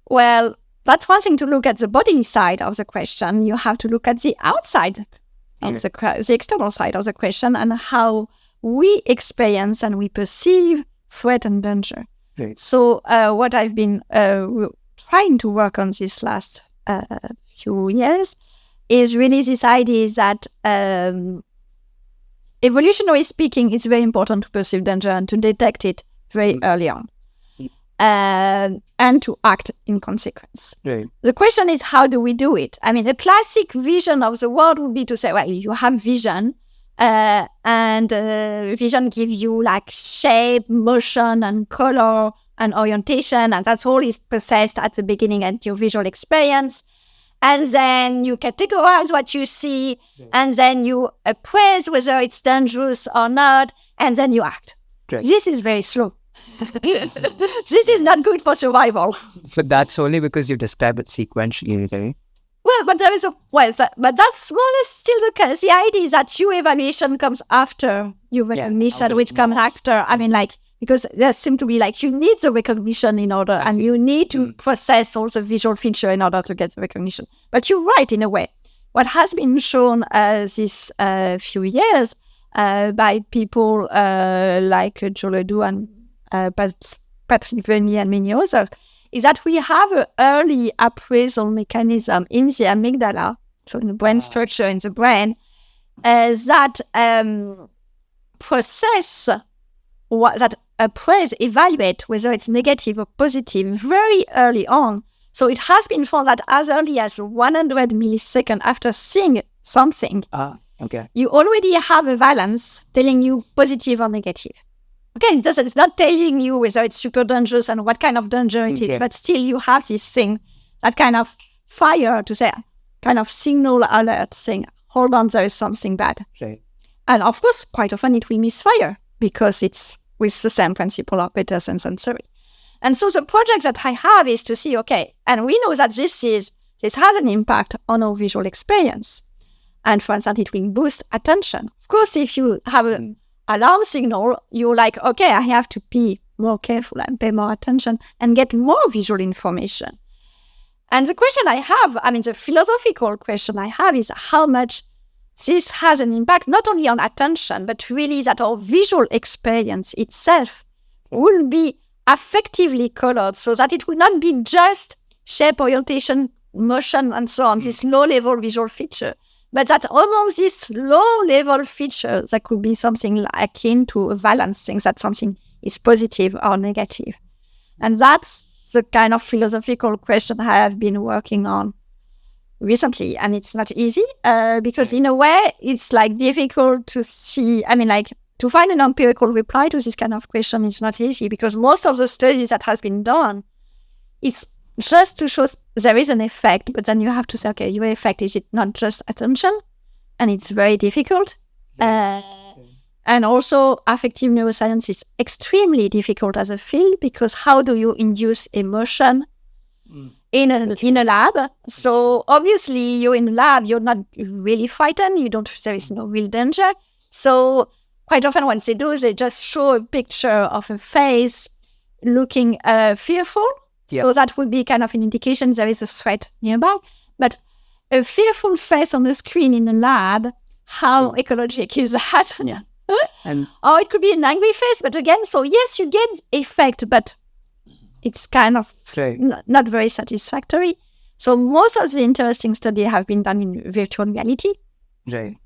Well, that's one thing to look at the body side of the question. You have to look at the outside of the external side of the question, and how we experience and we perceive threat and danger. Right. So what I've been trying to work on this last few years is really this idea that evolutionary speaking, it's very important to perceive danger and to detect it very early on. And to act in consequence. Right. The question is, how do we do it? I mean, a classic vision of the world would be to say, well, you have vision, and vision gives you like shape, motion, and color, and orientation, and that's all is processed at the beginning at your visual experience. And then you categorize what you see, and then you appraise whether it's dangerous or not, and then you act. Right. This is very slow. This is not good for survival. But that's only because you describe it sequentially, right? Well, but there is but that's more or less still the case. The idea is that your evaluation comes after your recognition, which comes after. I mean, like, because there seem to be like, you need the recognition in order, and you need to process all the visual feature in order to get the recognition. But you're right in a way. What has been shown these few years by people like Joe Ledoux and Patrick Vernier and many others, is that we have an early appraisal mechanism in the amygdala, so in the brain structure in the brain, that process, that appraise, evaluate whether it's negative or positive very early on. So it has been found that as early as 100 milliseconds after seeing something, you already have a valence telling you positive or negative. Okay, it's not telling you whether it's super dangerous and what kind of danger it is, but still you have this thing, that kind of fire to say, kind of signal alert saying, hold on, there is something bad. Right. And of course, quite often it will misfire because it's with the same principle of better sense and sensory. And so the project that I have is to see, okay, and we know that this has an impact on our visual experience. And for instance, it will boost attention. Of course, if you have an alarm signal, you're like, okay, I have to be more careful and pay more attention and get more visual information. And the question I have, the philosophical question I have is how much this has an impact, not only on attention, but really that our visual experience itself will be affectively colored so that it will not be just shape, orientation, motion, and so on, this low-level visual feature. But that among these low-level features, there could be something akin to a valence thing, that something is positive or negative. And that's the kind of philosophical question I have been working on recently. And it's not easy because in a way, it's like difficult to see, to find an empirical reply to this kind of question is not easy because most of the studies that has been done, it's just to show there is an effect, but then you have to say, okay, your effect, is it not just attention? And it's very difficult. And also affective neuroscience is extremely difficult as a field because how do you induce emotion in a lab? So obviously you're in a lab, you're not really frightened, there is no real danger. So quite often when they do, they just show a picture of a face looking fearful. Yep. So that would be kind of an indication there is a threat nearby. But a fearful face on the screen in a lab, how ecologic is that? Yeah. Or it could be an angry face, but again, so yes, you get effect, but it's kind of not very satisfactory. So most of the interesting studies have been done in virtual reality. Right.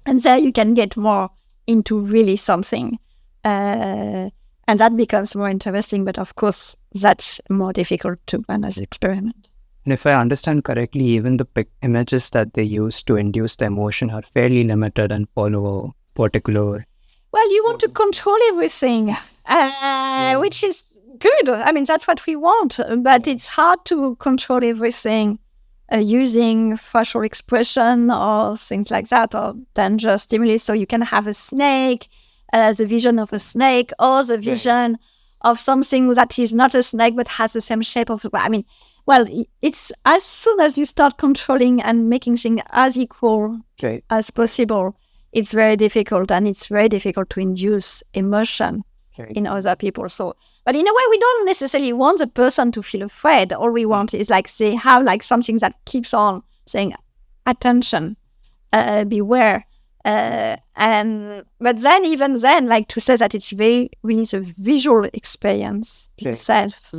And there you can get more into really something. And that becomes more interesting, but of course, that's more difficult to run as an experiment. And if I understand correctly, even the images that they use to induce the emotion are fairly limited and follow a particular... Well, you want to control everything, which is good. That's what we want, but it's hard to control everything using facial expression or things like that, or danger stimuli. So you can have a snake, the vision of a snake, or the vision of something that is not a snake but has the same shape of... it's as soon as you start controlling and making things as equal as possible, it's very difficult, and it's very difficult to induce emotion in other people. So, but in a way, we don't necessarily want the person to feel afraid. All we want is they have something that keeps on saying, attention, beware. But then, even then, to say that it's really the visual experience itself,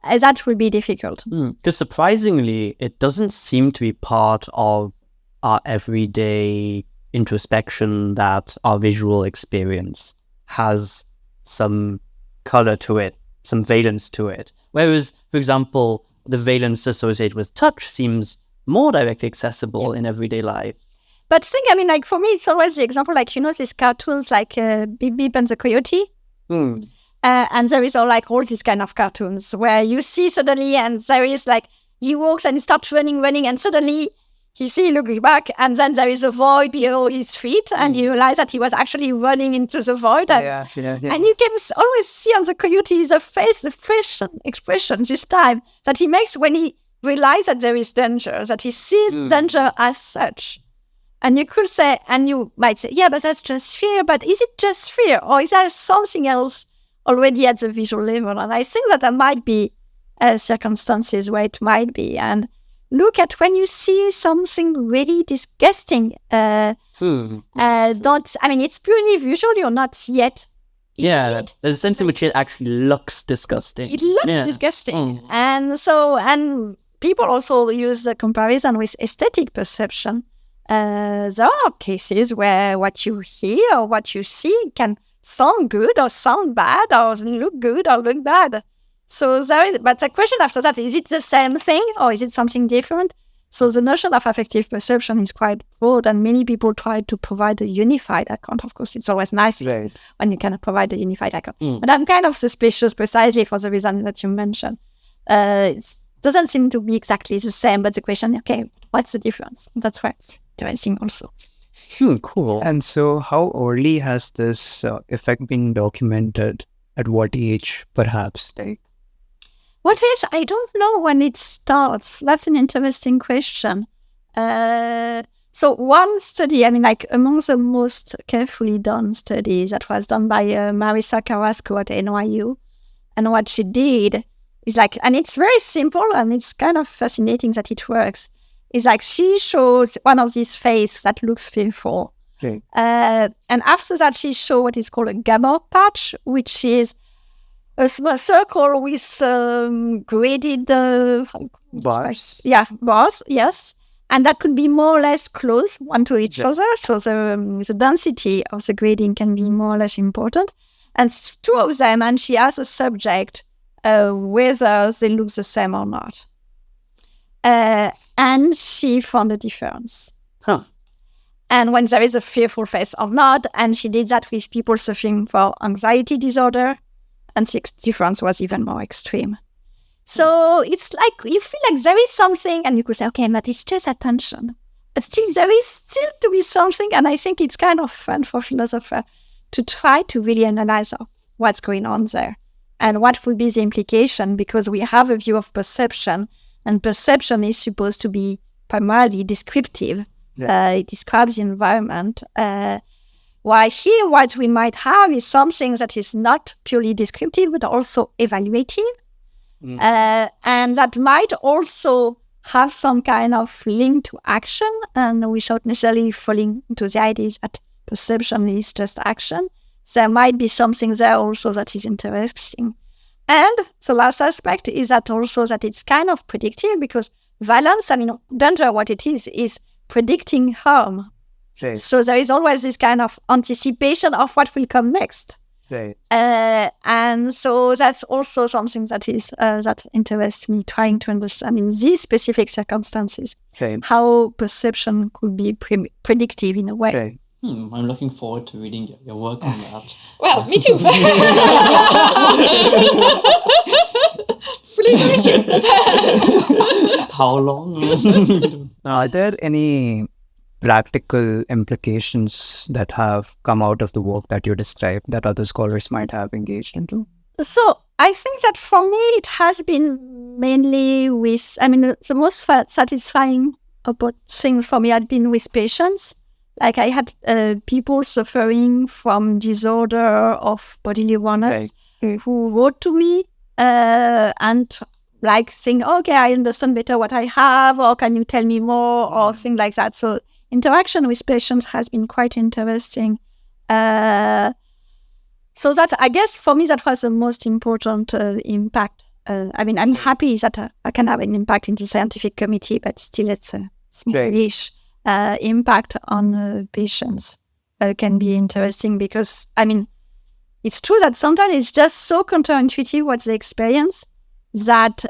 that will be difficult. Because surprisingly, it doesn't seem to be part of our everyday introspection that our visual experience has some color to it, some valence to it. Whereas, for example, the valence associated with touch seems more directly accessible in everyday life. But for me, it's always the example, these cartoons Beep Beep and the Coyote. And there is all these kind of cartoons where you see suddenly, and there is he walks and he starts running, and suddenly he looks back, and then there is a void below his feet, and you realize that he was actually running into the void. And you can always see on the coyote the face, the fresh expression this time that he makes when he realizes that there is danger, that he sees danger as such. And you could say, and you might say, yeah, but that's just fear. But is it just fear, or is there something else already at the visual level? And I think that there might be circumstances where it might be. And look at when you see something really disgusting. It's purely visual. You're not yet. There's a sense in which it actually looks disgusting. It looks disgusting. And people also use the comparison with aesthetic perception. There are cases where what you hear or what you see can sound good or sound bad, or look good or look bad. So but the question after that, is it the same thing or is it something different? So the notion of affective perception is quite broad, and many people try to provide a unified account. Of course, it's always nice when you can provide a unified account. But I'm kind of suspicious precisely for the reason that you mentioned. It doesn't seem to be exactly the same, but the question, okay, what's the difference? That's why it's interesting also. Cool. And so how early has this effect been documented? At what age, perhaps? What age? I don't know when it starts. That's an interesting question. So one study, among the most carefully done studies that was done by Marisa Carrasco at NYU, and what she did is and it's very simple, and it's kind of fascinating that it works. It's she shows one of these faces that looks fearful. And after that, she shows what is called a gamma patch, which is a small circle with graded Bars. Yeah, bars. Yes, and that could be more or less close one to each other. So the density of the grading can be more or less important. And it's two of them, and she asked a subject whether they look the same or not. And she found a difference. Huh. And when there is a fearful face or not, and she did that with people suffering from anxiety disorder, and the difference was even more extreme. So it's like you feel like there is something, and you could say, okay, but it's just attention. But still, there is still to be something, and I think it's kind of fun for philosophers to try to really analyze what's going on there and what would be the implication, because we have a view of perception, and perception is supposed to be primarily descriptive. It describes the environment. While here, what we might have is something that is not purely descriptive, but also evaluative. And that might also have some kind of link to action, and without necessarily falling into the idea that perception is just action. There might be something there also that is interesting. And the last aspect is that also that it's kind of predictive, because violence, danger, what it is predicting harm. Right. So there is always this kind of anticipation of what will come next. Right. And so that's also something that is that interests me, trying to understand in these specific circumstances how perception could be predictive in a way. Right. I'm looking forward to reading your work on that. Well, me too. Fully How long? Are there any practical implications that have come out of the work that you described that other scholars might have engaged into? So I think that for me, it has been mainly with, the most satisfying thing for me had been with patients. Like I had people suffering from disorder of bodily awareness who wrote to me and like saying, okay, I understand better what I have, or can you tell me more, or things like that. So interaction with patients has been quite interesting. So that, I guess, for me, that was the most important impact. I'm happy that I can have an impact in the scientific committee, but still it's a smallish impact on patients can be interesting, because, it's true that sometimes it's just so counterintuitive what they experience that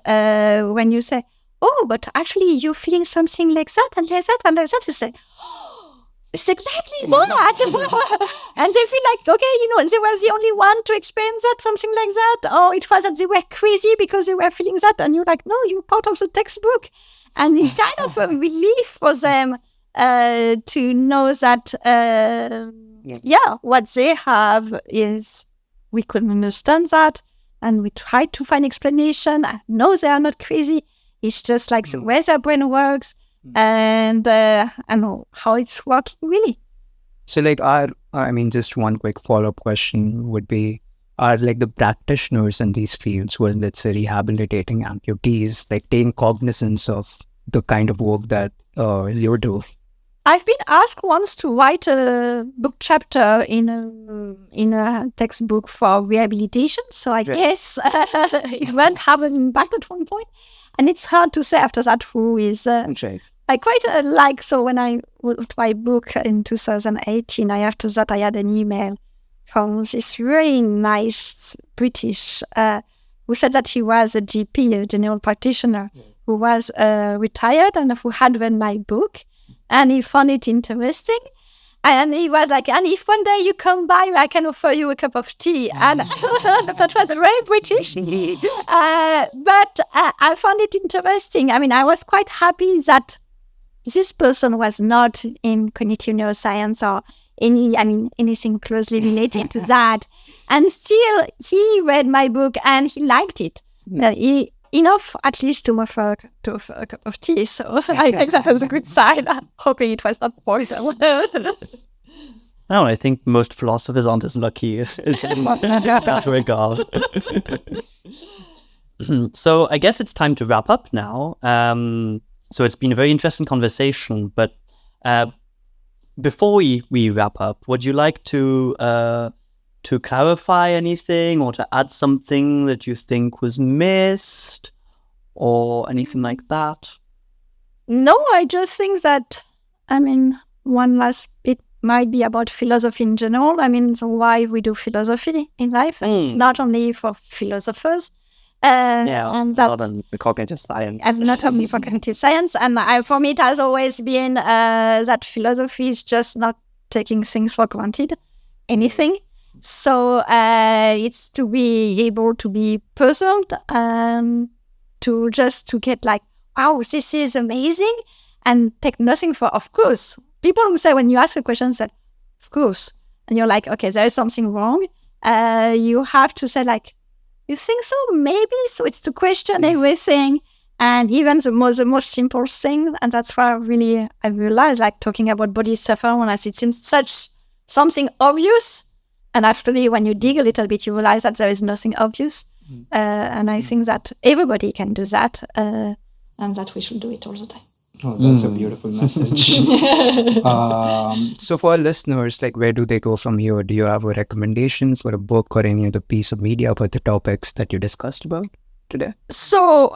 when you say, oh, but actually you're feeling something like that and like that and like that, you say, oh, it's exactly that. And they feel like, okay, they were the only one to experience that, something like that. Or it was that they were crazy because they were feeling that. And you're like, no, you're part of the textbook. And it's kind of a relief for them to know that, what they have is, we couldn't understand that. And we tried to find explanation. I know they are not crazy. It's just like the way their brain works and how it's working, really. So just one quick follow-up question would be, are like the practitioners in these fields who are, let's say, rehabilitating amputees, like taking cognizance of the kind of work that you're doing? I've been asked once to write a book chapter in a textbook for rehabilitation. So I guess it might have an impact at one point. And it's hard to say after that who is... I quite like, so when I wrote my book in 2018, after that I had an email from this really nice British who said that he was a GP, a general practitioner, who was retired and who had read my book. And he found it interesting. And he was like, and if one day you come by, I can offer you a cup of tea. And that was very British. But I found it interesting. I was quite happy that this person was not in cognitive neuroscience or anything closely related to that. And still, he read my book and he liked it. Enough, at least, to offer a cup of tea. So I think that was a good sign. I'm hoping it was not poison. I think most philosophers aren't as lucky as in that regard. So I guess it's time to wrap up now. So it's been a very interesting conversation. But before we wrap up, would you like to to clarify anything or to add something that you think was missed or anything like that? No, I just think that, one last bit might be about philosophy in general. So why we do philosophy in life. It's not only for philosophers. And not only for cognitive science. And not only for cognitive science. And for me, it has always been that philosophy is just not taking things for granted, anything. So it's to be able to be puzzled and to get like, wow, this is amazing, and take nothing for, of course. People who say, when you ask a question, say, of course. And you're like, okay, there is something wrong. You have to say like, you think so? Maybe. So it's to question everything. And even the most simple thing. And that's why I realized, like, talking about body suffering, when it seems such something obvious. And actually, when you dig a little bit, you realize that there is nothing obvious. And I think that everybody can do that. And that we should do it all the time. Oh, that's a beautiful message. So for our listeners, like, where do they go from here? Do you have a recommendation for a book or any other piece of media about the topics that you discussed about today? So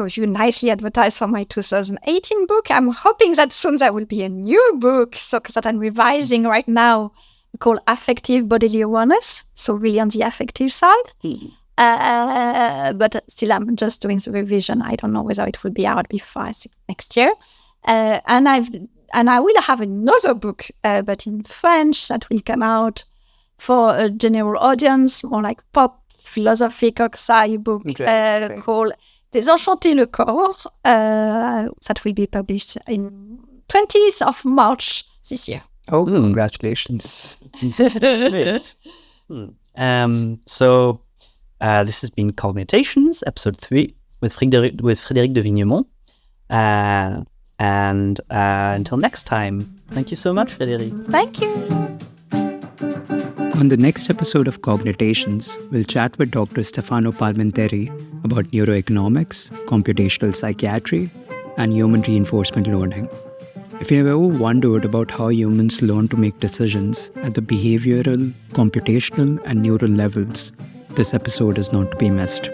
you nicely advertised for my 2018 book. I'm hoping that soon there will be a new book, that I'm revising right now, called Affective Bodily Awareness. So really on the affective side. But still, I'm just doing the revision. I don't know whether it will be out before next year. And I will have another book, but in French, that will come out for a general audience, more like pop philosophical sci book called Désenchanter le corps. That will be published in 20th of March this year. Oh, congratulations! So. This has been Cognitions, episode 3, with Frédérique de Vignemont. And until next time, thank you so much, Frédérique. Thank you. On the next episode of Cognitions, we'll chat with Dr. Stefano Palmenteri about neuroeconomics, computational psychiatry, and human reinforcement learning. If you have ever wondered about how humans learn to make decisions at the behavioral, computational, and neural levels, this episode is not to be missed.